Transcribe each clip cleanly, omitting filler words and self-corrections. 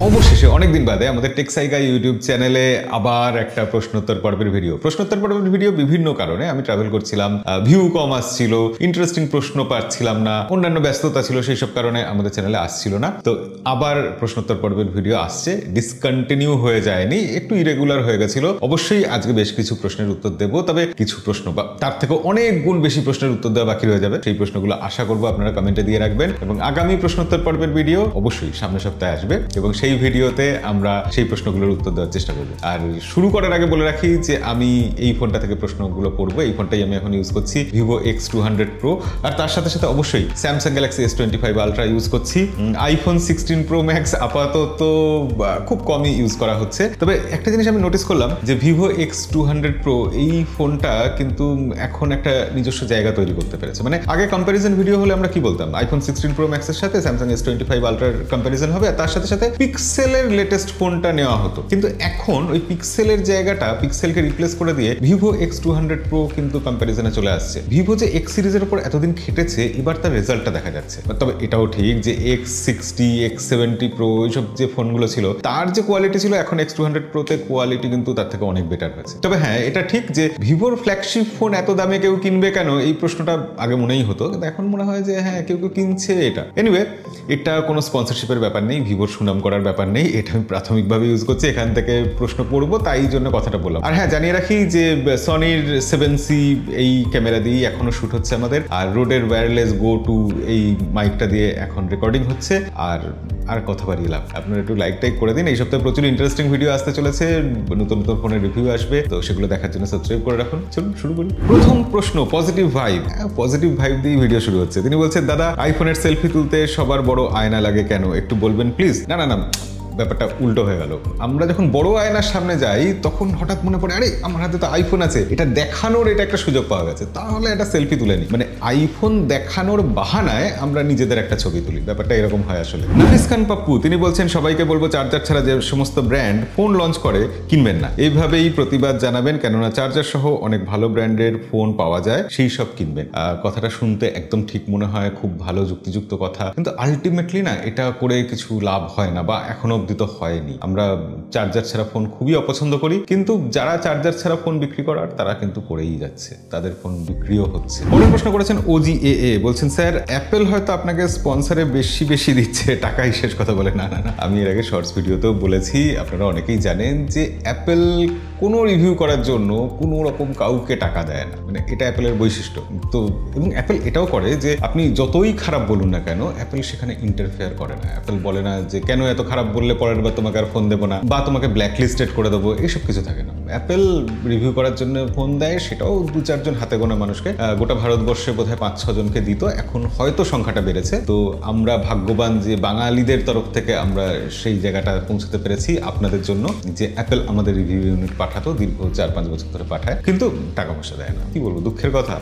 অবশেষে অনেকদিন বাদে আমাদের টেকসাইকা ইউটিউব চ্যানেলে আবার একটা প্রশ্নোত্তর পর্বের ভিডিও বিভিন্ন কারণে আমি ট্রাভেল করছিলাম, ভিউ কম আসছিল, ইন্টারেস্টিং প্রশ্ন পাচ্ছিলাম না, অন্যান্য ব্যস্ততা ছিল, সেই সব কারণে আমাদের চ্যানেলে আসছিল না। তো আবার প্রশ্নোত্তর পর্বের ভিডিও আসছে, ডিসকন্টিনিউ হয়ে যায়নি, একটু ইরেগুলার হয়ে গেছিল। অবশ্যই আজকে বেশ কিছু প্রশ্নের উত্তর দেবো, তবে কিছু প্রশ্ন বা তার থেকে অনেক গুণ বেশি প্রশ্নের উত্তর দেওয়া বাকি রয়ে যাবে। সেই প্রশ্নগুলো আশা করবো আপনারা কমেন্টে দিয়ে রাখবেন এবং আগামী প্রশ্নোত্তর পর্বের ভিডিও অবশ্যই সামনের সপ্তাহে আসবে এবং সেই ভিডিওতে আমরা সেই প্রশ্নগুলোর উত্তর দেওয়ার চেষ্টা করব। আর শুরু করার আগে বলে রাখি যে আমি এই ফোনটা থেকে প্রশ্নগুলো পড়বো। এই ফোনটাই আমি এখন ইউজ করছি, Vivo X200 Pro, আর তার সাথে সাথে অবশ্যই Samsung Galaxy S25 Ultra use করছি। iPhone 16 Pro Max আপাতত খুব কমই ইউজ করা হচ্ছে। তবে একটা জিনিস আমি নোটিস করলাম যে Vivo X200 Pro এই ফোনটা কিন্তু এখন একটা নিজস্ব জায়গা তৈরি করতে পেরেছে। মানে আগে কম্প্যারিজন ভিডিও হলে আমরা কি বলতাম, iPhone 16 Pro Max এর সাথে Samsung S25 Ultra এর কম্প্যারিজন হবে, আর তার সাথে সাথে পিক্সেলের লেটেস্ট ফোনটা নেওয়া হতো। কিন্তু এখন ওই পিক্সেলের জায়গাটা, পিক্সেলকে রিপ্লেস করে দিয়ে Vivo X200 Pro কিন্তু কম্প্যারিজনে চলে আসছে। Vivo যে X সিরিজের উপর এতদিন খেটেছে, এবার তার রেজাল্টটা দেখা যাচ্ছে। তবে এটাও ঠিক যে X60, X70 Pro এইসব যে ফোনগুলো ছিল তার যে কোয়ালিটি ছিল, এখন X200 Pro তে কোয়ালিটি কিন্তু তার থেকে অনেক বেটার হয়েছে। তবে হ্যাঁ, এটা ঠিক যে ভিভোর ফ্ল্যাগশিপ ফোন এত দামে কেউ কিনবে কেন, এই প্রশ্নটা আগে মনেই হতো, কিন্তু এখন মনে হয় যে হ্যাঁ, কেউ কেউ কিনছে এটা। এনিওয়ে, এটা কোনো স্পন্সরশিপের ব্যাপার নেই, ভিভোর সুনাম করার ব্যাপার নেই, এটা আমি প্রাথমিকভাবে ইউজ করছি, এখান থেকে প্রশ্ন পড়বো তাই জন্য কথাটা বললাম। আর হ্যাঁ, জানিয়ে রাখি যে সনির 7C এই ক্যামেরা দিয়েই এখনো শুট হচ্ছে আমাদের, আর রোডের ওয়্যারলেস গো টু এই মাইকটা দিয়ে এখন রেকর্ডিং হচ্ছে। আর কথা বাড়িয়ে লাভ, আপনারা একটু লাইকটাই করে দিন। এই সপ্তাহে প্রচুর ইন্টারেস্টিং ভিডিও আসতে চলেছে, নতুন নতুন ফোনের রিভিউ আসবে, তো সেগুলো দেখার জন্য সাবস্ক্রাইব করে রাখুন। চলুন শুরু করি। প্রথম প্রশ্ন, পজিটিভ ভাইব। পজিটিভ ভাইব দিয়ে ভিডিও শুরু হচ্ছে। তিনি বলছেন, দাদা আইফোনের সেলফি তুলতে সবার বড় আয়না লাগে কেন, একটু বলবেন প্লিজ। না, ব্যাপারটা উল্টো হয়ে গেল। আমরা যখন বড় আয়নার সামনে যাই তখন হঠাৎ মনে পড়ে, আরে আমার হাতে তো আইফোন আছে, এটা দেখানোর এটা একটা সুযোগ পাওয়া গেছে, তাহলে একটা সেলফি তুলে নিই। মানে আইফোন দেখানোর বাহানায় আমরা নিজেদের একটা ছবি তুলি, ব্যাপারটা এরকম হয় আসলে। নাফিস খান পাপ্পু তিনি বলছেন, সবাইকে বলবো চার্জার ছাড়া যে সমস্ত ব্র্যান্ড ফোন লঞ্চ করে কিনবেন না, এইভাবেই প্রতিবাদ জানাবেন, কেননা চার্জার সহ অনেক ভালো ব্র্যান্ডের ফোন পাওয়া যায়, সেই সব কিনবেন। কথাটা শুনতে একদম ঠিক মনে হয়, খুব ভালো যুক্তিযুক্ত কথা, কিন্তু আলটিমেটলি না, এটা করে কিছু লাভ হয় না, বা এখনো তো হয়নি। আমরা চার্জার ছাড়া ফোন খুবই অপছন্দ করি, কিন্তু যারা চার্জার ছাড়া ফোন বিক্রি করার তারা কিন্তু করেই যাচ্ছে, তাদের ফোন বিক্রিও হচ্ছে। পরের প্রশ্ন করেছেন OGAA, বলছেন, স্যার অ্যাপেল হয়তো আপনাকে স্পন্সরে বেশি দিচ্ছে, টাকাই শেষ কথা বলে। না, আমি এর আগে শর্টস ভিডিওতেও বলেছি, আপনারা অনেকেই জানেন যে অ্যাপেল কোনো রিভিউ করার জন্য কোনো রকম কাউকে টাকা দেয় না, মানে এটা অ্যাপেলের বৈশিষ্ট্য। তো এবং অ্যাপেল এটাও করে যে আপনি যতই খারাপ বলুন না কেন, অ্যাপেল সেখানে ইন্টারফেয়ার করে না। অ্যাপেল বলে না যে কেন এত খারাপ বললে পরের বার তোমাকে আর ফোন দেবো না, বা তোমাকে ব্ল্যাকলিস্টেড করে দেবো, এইসব কিছু থাকে না। অ্যাপেল রিভিউ করার জন্য ফোন দেয়, সেটাও 2-4 জন হাতে গোনা মানুষকে, গোটা ভারতবর্ষে বোধহয় 5-6 জনকে দিত, এখন হয়তো সংখ্যাটা বেড়েছে। তো আমরা ভাগ্যবান যে বাঙালিদের তরফ থেকে আমরা সেই জায়গাটা পৌঁছতে পেরেছি আপনাদের জন্য, যে অ্যাপেল আমাদের রিভিউ ইউনিট পাঠাতো, দীর্ঘ 4-5 বছর ধরে পাঠায়, কিন্তু টাকা পয়সা দেয় না। কি বলবো, দুঃখের কথা,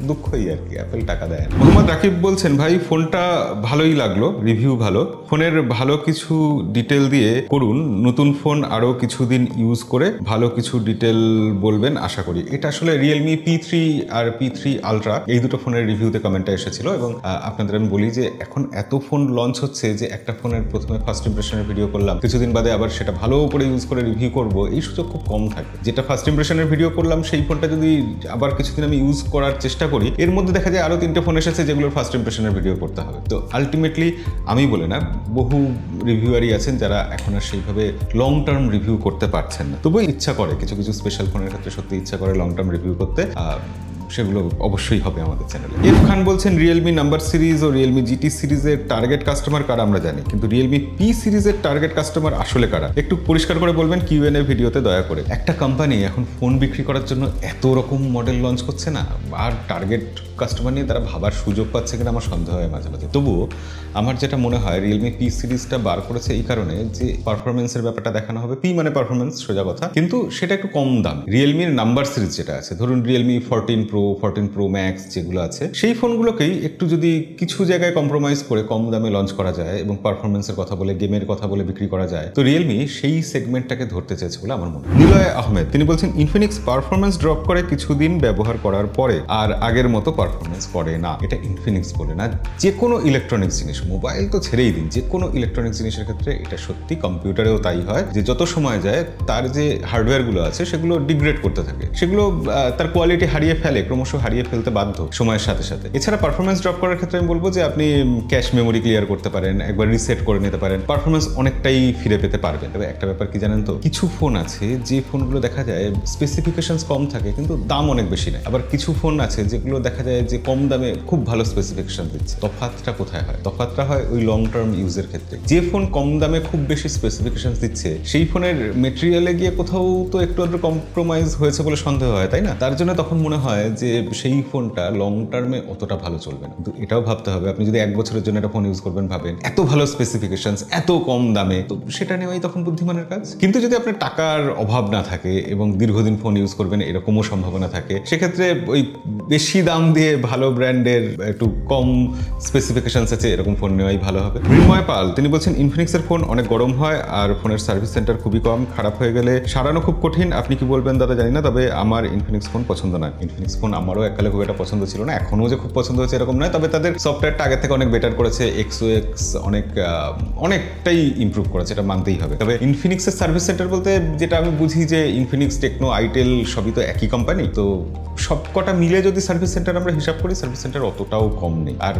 দুঃখই আর কি, অ্যাপেল টাকা দেয় না। মোহাম্মদ রাকিব বলছেন, ভাই ফোনটা ভালোই লাগলো, রিভিউ ভালো, ফোনের ভালো কিছু ডিটেল দিয়ে করুন, নতুন ফোন আরো কিছুদিন ইউজ করে ভালো কিছু ডিটেল বলবেন আশা করি। এটা আসলে রিয়েলমি P3 আর P3 Ultra এই দুটো ফোনের রিভিউতে কমেন্টটা এসেছিল, এবং আপনাদের আমি বলি যে এখন এত ফোন লঞ্চ হচ্ছে যে একটা ফোনের প্রথমে ফার্স্ট ইমপ্রেশনের ভিডিও করলাম, কিছুদিন বাদে আবার সেটা ভালো করে ইউজ করে রিভিউ করবো, এই সুযোগ খুব কম থাকে। যেটা ফার্স্ট ইমপ্রেশনের ভিডিও করলাম সেই ফোনটা যদি আবার কিছুদিন আমি ইউজ করার চেষ্টা করি, এর মধ্যে দেখা যায় আরো 3টে ফোন এসেছে যেগুলোর ফার্স্ট ইমপ্রেশনের ভিডিও করতে হবে। তো আলটিমেটলি আমি বলে না, বহু রিভিউয়ারই আছেন যারা এখন আর সেইভাবে লং টার্ম রিভিউ করতে পারছেন না, তবুও ইচ্ছা করে কিছু স্পেশাল ফোনের ক্ষেত্রে সত্যি ইচ্ছা করে লং টার্ম রিভিউ করতে, সেগুলো অবশ্যই হবে আমাদের চ্যানেলে। এফ খান বলছেন, রিয়েলমি নাম্বার সিরিজ ও রিয়েলমি জিটি সিরিজের টার্গেট কাস্টমার কারা আমরা জানি, কিন্তু রিয়েলমি পি সিরিজের টার্গেট কাস্টমার আসলে কারা, একটু পরিষ্কার করে বলবেন কিউএনএ ভিডিওতে দয়া করে। একটা কোম্পানি এখন ফোন বিক্রি করার জন্য এত রকম মডেল লঞ্চ করছে না, আর টার্গেট কাস্টমার নিয়ে তারা ভাবার সুযোগ পাচ্ছে কিনা আমার সন্দেহ হয় মাঝে মাঝে। তবুও আমার যেটা মনে হয়, রিয়েলমি পি সিরিজটা বার করেছে এই কারণে যে পারফরমেন্সের ব্যাপারটা দেখানো হবে। পি মানে পারফরমেন্স, সোজা কথা, কিন্তু সেটা একটু কম দাম। রিয়েলমির নাম্বার সিরিজ যেটা আছে, ধরুন Realme 14 Pro Pro 14 Pro Max যেগুলো আছে সেই ফোনগুলোকেই একটু যদি কিছু জায়গায় কম্প্রোমাইজ করে কম দামে লঞ্চ করা যায় এবং পারফরমেন্সের কথা বলে গেমের কথা বলে বিক্রি করা যায়, তো রিয়েলমি সেই সেগমেন্টটাকে ধরতে চেয়েছে বলে আমার মনে হয়। নিলয় আহমেদ তিনি বলছেন ইনফিনিক্স পারফরমেন্স ড্রপ করে কিছুদিন ব্যবহার করার পরে আর আগের মতো পারফরমেন্স করে না। এটা ইনফিনিক্স বলে না, যে কোনো ইলেকট্রনিক্স জিনিস, মোবাইল তো ছেড়েই দিন, যে কোনো ইলেকট্রনিক্স জিনিসের ক্ষেত্রে এটা সত্যি। কম্পিউটারেও তাই হয় যে যত সময় যায় তার যে হার্ডওয়্যারগুলো আছে সেগুলো ডিগ্রেড করতে থাকে, সেগুলো তার কোয়ালিটি হারিয়ে ফেলে, ক্রমশ হারিয়ে ফেলতে বাধ্য সময়ের সাথে সাথে। এছাড়া পারফরমেন্স ড্রপ করার ক্ষেত্রে আমি বলবো যে আপনি ক্যাশ মেমোরি ক্লিয়ার করতে পারেন, একবার রিসেট করে নিতে পারেন, পারফরমেন্স অনেকটাই ফিরে পেতে পারবেন। তবে একটা ব্যাপার কি জানেন তো, কিছু ফোন আছে যে ফোনগুলো দেখা যায় স্পেসিফিকেশনস কম থাকে কিন্তু দাম অনেক বেশি নেয়, আবার কিছু ফোন আছে যেগুলো দেখা যায় যে কম দামে খুব ভালো স্পেসিফিকেশন দিচ্ছে। তফাৎটা কোথায় হয়? তফাৎটা হয় ওই লং টার্ম ইউজের ক্ষেত্রে। যে ফোন কম দামে খুব বেশি স্পেসিফিকেশন দিচ্ছে সেই ফোনের মেটেরিয়ালে গিয়ে কোথাও তো একটু আধটু কম্প্রোমাইজ হয়েছে বলে সন্দেহ হয়, তাই না? তার জন্য তখন মনে হয় যে সেই ফোনটা লং টার্মে অতটা ভালো চলবে না। কিন্তু এটাও ভাবতে হবে, আপনি যদি 1 বছরের জন্য একটা ফোন ইউজ করবেন ভাবেন, এত ভালো স্পেসিফিকেশন এত কম দামে, তো সেটা নেওয়াই তখন বুদ্ধিমানের কাজ। কিন্তু যদি আপনার টাকার অভাব না থাকে এবং দীর্ঘদিন ফোন ইউজ করবেন এরকমও সম্ভাবনা থাকে, সেক্ষেত্রে ওই বেশি দাম দিয়ে ভালো ব্র্যান্ডের একটু কম স্পেসিফিকেশনস আছে এরকম ফোন নেওয়াই ভালো হবে। মৃন্ময় পাল তিনি বলছেন ইনফিনিক্সের ফোন অনেক গরম হয় আর ফোনের সার্ভিস সেন্টার খুবই কম, খারাপ হয়ে গেলে সারানো খুব কঠিন। আপনি কি বলবেন দাদা জানি না, তবে আমার ইনফিনিক্স ফোন পছন্দ নয়। ইনফিনিক্স ফোন আমারও এককালে খুব একটা পছন্দ ছিল না, এখনো যে খুব পছন্দ হচ্ছে এরকম নয়, তবে তাদের সফটওয়্যারটা আগে থেকে অনেক বেটার করেছে, XOX অনেকটাই ইমপ্রুভ করেছে, এটা মানতেই হবে। তবে ইনফিনিক্সের সার্ভিস সেন্টার বলতে যেটা আমি বুঝি যে ইনফিনিক্স, টেকনো, আইটেল সবই তো একই কোম্পানি, তো সব কটা মিলে যদি সার্ভিস সেন্টার আমরা হিসাব করি সার্ভিস সেন্টার অতটাও কম নেই। আর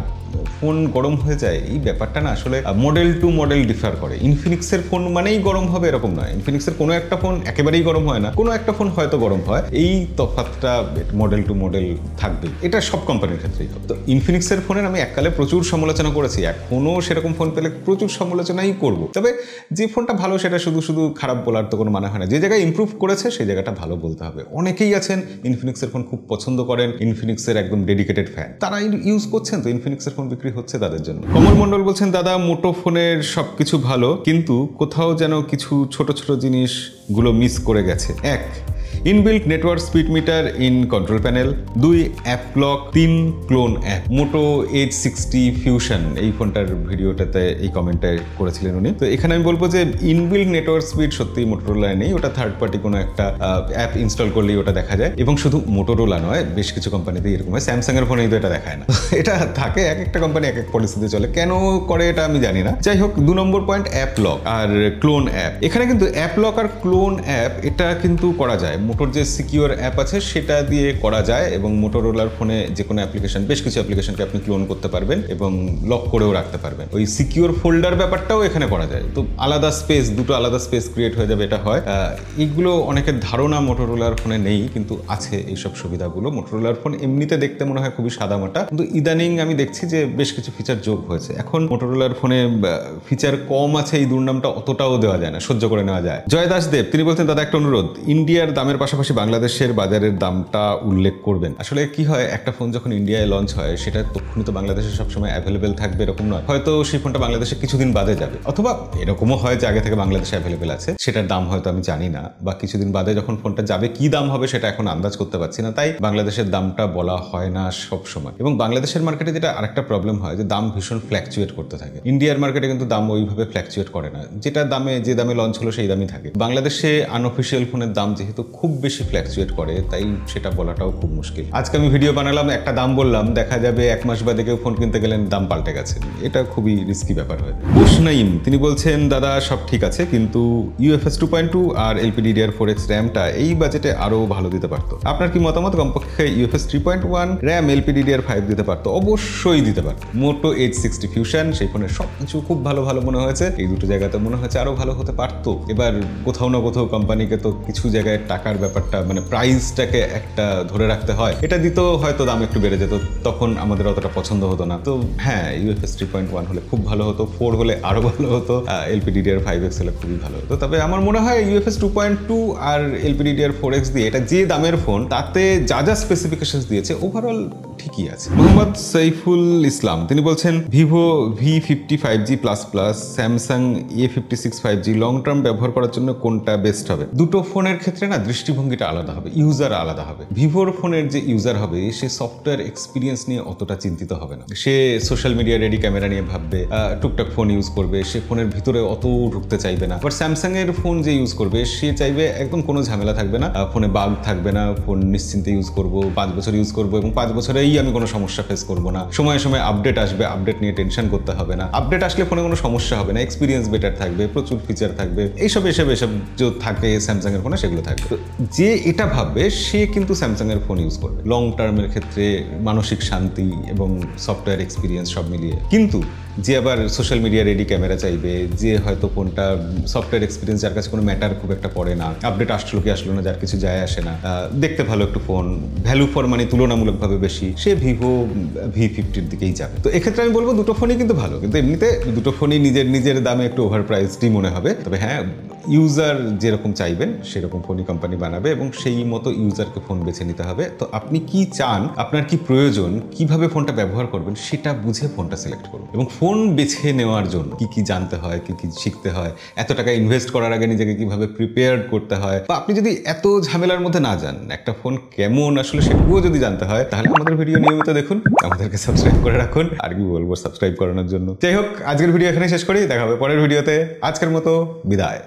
ফোন গরম হয়ে যায় এই ব্যাপারটা না আসলে মডেল টু মডেল ডিফার করে। ইনফিনিক্সের ফোন মানেই গরম হবে এরকম নয়, ইনফিনিক্সের কোনো একটা ফোন একেবারেই গরম হয় না, কোনো একটা ফোন হয়তো গরম হয়, এই তফাৎটা মডেল টু মডেল থাকবে, এটা সব কোম্পানির ক্ষেত্রেই হবে। তো ইনফিনিক্সের ফোনের আমি এককালে প্রচুর সমালোচনা করেছি, এখনো সেরকম ফোন পেলে প্রচুর সমালোচনাই করব। তবে যে ফোনটা ভালো সেটা শুধু শুধু খারাপ বলার তো কোনো মানে হয় না, যে জায়গায় ইমপ্রুভ করেছে সেই জায়গাটা ভালো বলতে হবে। অনেকেই আছেন ইনফিনিক্সের ফোন খুব পছন্দ করেন, ইনফিনিক্সের একদম ডেডিকেটেড ফ্যান, তারা ইউজ করছেন, তো ইনফিনিক্সের ফোন বিক্রি হচ্ছে তাদের জন্য। কমল মন্ডল বলছেন দাদা মোটো ফোনের সবকিছু ভালো কিন্তু কোথাও যেন কিছু ছোট ছোট জিনিসগুলো মিস করে গেছে। 1 inbuilt network speed meter in control panel, 2 app lock, 3 clone app. Moto H60 fusion এই ফোনটার ভিডিওটাতে এই কমেন্টটা করেছিলেন উনি। তো এখানে আমি বলবো যে ইনবিল্ট নেটওয়ার্ক স্পিড সত্যি মোটোরোলায় নেই, ওটা থার্ড পার্টি কোনো একটা অ্যাপ ইনস্টল করলেই ওটা দেখা যায়, এবং শুধু মোটোরোলা নয় বেশ কিছু কোম্পানিতে এরকম হয়, স্যামসাং এর ফোনেই তো এটা দেখায় না। এটা থাকে, এক একটা কোম্পানি এক এক পলিসিতে চলে, কেন করে এটা আমি জানি না। যাই হোক, 2 নম্বর পয়েন্ট অ্যাপ লক আর ক্লোন অ্যাপ। এখানে কিন্তু অ্যাপ লক আর ক্লোন অ্যাপ এটা কিন্তু করা যায়, মোটোর যে সিকিউর অ্যাপ আছে সেটা দিয়ে করা যায়, এবং মোটোরোলার ফোনে যে কোনো অ্যাপ্লিকেশন, বেশ কিছু অ্যাপ্লিকেশনকে আপনি ক্লোন করতে পারবেন এবং লক করেও রাখতে পারবেন। ওই সিকিউর ফোল্ডার ব্যাপারটাও এখানে করা যায়, তো আলাদা স্পেস, দুটো আলাদা স্পেস ক্রিয়েট হয়ে যাবে, এটা হয়। এইগুলো অনেকের ধারণা মোটোরোলার ফোনে নেই, কিন্তু আছে এইসব সুবিধাগুলো। মোটোরোলার ফোন এমনিতে দেখতে মনে হয় খুবই সাদামাটা, কিন্তু ইদানিং আমি দেখছি যে বেশ কিছু ফিচার যোগ হয়েছে। এখন মোটোরোলার ফোনে ফিচার কম আছে, এই দুর্নামটা অতটাও দেওয়া যায় না, সহ্য করে নেওয়া যায়। জয় দাস দেব তিনি বলতেন দাদা একটা অনুরোধ, ইন্ডিয়ার দামের পাশাপাশি বাংলাদেশের বাজারের দামটা উল্লেখ করবেন। আসলে কি হয়, একটা ফোন যখন ইন্ডিয়ায় লঞ্চ হয় সেটা তখনই তো বাংলাদেশে সবসময় অ্যাভেলেবেল থাকবে এরকম নয়, হয়তো সেই ফোনটা বাংলাদেশে কিছুদিন বাদে যাবে, অথবা এরকমও হয় যে আগে থেকে বাংলাদেশে অ্যাভেলেবেল আছে, সেটার দাম হয়তো আমি জানি না, বা কিছুদিন বাদে যখন ফোনটা যাবে কি দাম হবে সেটা এখন আন্দাজ করতে পারছি না, তাই বাংলাদেশের দামটা বলা হয় না সব সময়। এবং বাংলাদেশের মার্কেটে যেটা আরেকটা প্রবলেম হয় যে দাম ভীষণ ফ্ল্যাকচুয়েট করতে থাকে। ইন্ডিয়ার মার্কেটে কিন্তু দাম ওইভাবে ফ্ল্যাকচুয়েট করে না, যেটা দামে যে দামে লঞ্চ হলো সেই দামই থাকে। বাংলাদেশে আনঅফিসিয়াল ফোনের দাম যেহেতু খুব বেশি ফ্ল্যাকচুয়েট করে, তাই সেটা বলাটাও খুব মুশকিল। আজকে আমি ভিডিও বানালাম, একটা দাম বললাম, দেখা যাবে 1 মাস বাদে কেউ ফোন কিনতে গেলেন দাম পাল্টে গেছে, এটা খুবই রিস্কি ব্যাপার হয়। বোসনাইম তিনি বলছেন দাদা সব ঠিক আছে কিন্তু UFS 2.2 আর LPDDR4X র্যামটা এই বাজেটে আরো ভালো দিতে পারতো। আপনার কি মতামত? কমপক্ষে UFS 3.1 র্যাম LPDDR5 দিতে পারতো, অবশ্যই দিতে পারতো। মোটো H60 ফিউশন সেই ফোনের সবকিছু খুব ভালো ভালো মনে হয়েছে, এই দুটো জায়গাতে মনে হয়েছে আরো ভালো হতে পারতো। এবার কোথাও না কোথাও কোম্পানিকে তো কিছু জায়গায় টাকার ব্যাপারটা, মানে প্রাইসটাকে একটা ধরে রাখতে হয়, এটা দিতেও হয়তো দাম একটু বেড়ে যেত, তখন আমাদের অতটা পছন্দ হতো না। তো হ্যাঁ, UFS 3.1 হলে খুব ভালো হতো, 4 হলে আরো ভালো হতো, LPDDR5X হলে খুবই ভালো হতো। তবে আমার মনে হয় UFS 2.2 আর LPDDR4X দিয়ে এটা যে দামের ফোন, তাতে যা যা স্পেসিফিকেশনস দিয়েছে ওভারঅল ঠিকই আছে। মোহাম্মদ সাইফুল ইসলাম তিনি বলছেন Vivo V50 5G++, Samsung A56 5G long term ব্যবহার করার জন্য কোনটা বেস্ট হবে? দুটো ফোনের ক্ষেত্রে না দৃষ্টিভঙ্গিটা আলাদা হবে, ইউজার আলাদা হবে। ভিভোর ফোনের যে ইউজার হবে সে সফটওয়্যার এক্সপিরিয়েন্স নিয়ে অতটা চিন্তিত হবে না, সে সোশ্যাল মিডিয়া রেডি ক্যামেরা নিয়ে ভাববে, টুকটাক ফোন ইউজ করবে, সে ফোনের ভিতরে অত ঢুকতে চাইবে না। বাট স্যামসাং এর ফোন যে ইউজ করবে সে চাইবে একদম কোনো ঝামেলা থাকবে না, ফোনে বাগ থাকবে না, ফোন নিশ্চিন্তে ইউজ করব, 5 বছর ইউজ করব এবং 5 বছরেই আমি কোনো সমস্যা ফেস করব না। সময়ে সময়ে আপডেট আসবে, আপডেট নিয়ে টেনশন করতে হবে না, আপডেট আসলে ফোনে কোনো সমস্যা হবে না, এক্সপিরিয়েন্স বেটার থাকবে, প্রচুর ফিচার থাকবে, এইসব যে থাকে স্যামসাং এর ফোনে সেগুলো থাকবে। যে এটা ভাববে সে কিন্তু স্যামসাং এর ফোন ইউজ করবে লং টার্মের ক্ষেত্রে, মানসিক শান্তি এবং সফটওয়্যার এক্সপিরিয়েন্স সব মিলিয়ে। কিন্তু যে আবার সোশ্যাল মিডিয়া রেডি ক্যামেরা চাইবে, যে হয়তো ফোনটা সফটওয়্যার এক্সপিরিয়েন্স যার কাছে কোনো ম্যাটার খুব একটা পড়ে না, আপডেট আসলো কি আসলো না যার কিছু যায় আসে না, দেখতে ভালো একটু ফোন, ভ্যালু ফর মানি তুলনামূলকভাবে বেশি, সে ভিভো V50 দিকেই যাবে। তো এক্ষেত্রে আমি বলবো দুটো ফোনই কিন্তু ভালো, কিন্তু এমনিতে দুটো ফোনই নিজের দামে একটু ওভার প্রাইসডই মনে হবে। তবে হ্যাঁ, ইউজার যেরকম চাইবেন সেরকম ফোনই কোম্পানি বানাবে এবং সেই মতো ইউজারকে ফোন বেছে নিতে হবে। তো আপনি কি চান, আপনার কি প্রয়োজন, কিভাবে ফোনটা ব্যবহার করবেন সেটা বুঝে ফোনটা সিলেক্ট করুন। এবং ফোন বেছে নেওয়ার জন্য কি কি জানতে হয়, কি কি শিখতে হয়, এত টাকা ইনভেস্ট করার আগে নিজেকে কিভাবে প্রিপেয়ার করতে হয়, বা আপনি যদি এত ঝামেলার মধ্যে না যান, একটা ফোন কেমন আসলে সেগুলো যদি জানতে হয়, তাহলে আমাদের ভিডিও নিয়মিত দেখুন, আমাদেরকে সাবস্ক্রাইব করে রাখুন। আর কি বলবো সাবস্ক্রাইব করানোর জন্য। যাই হোক, আজকের ভিডিও এখানে শেষ করি, দেখা হবে পরের ভিডিওতে। আজকের মতো বিদায়।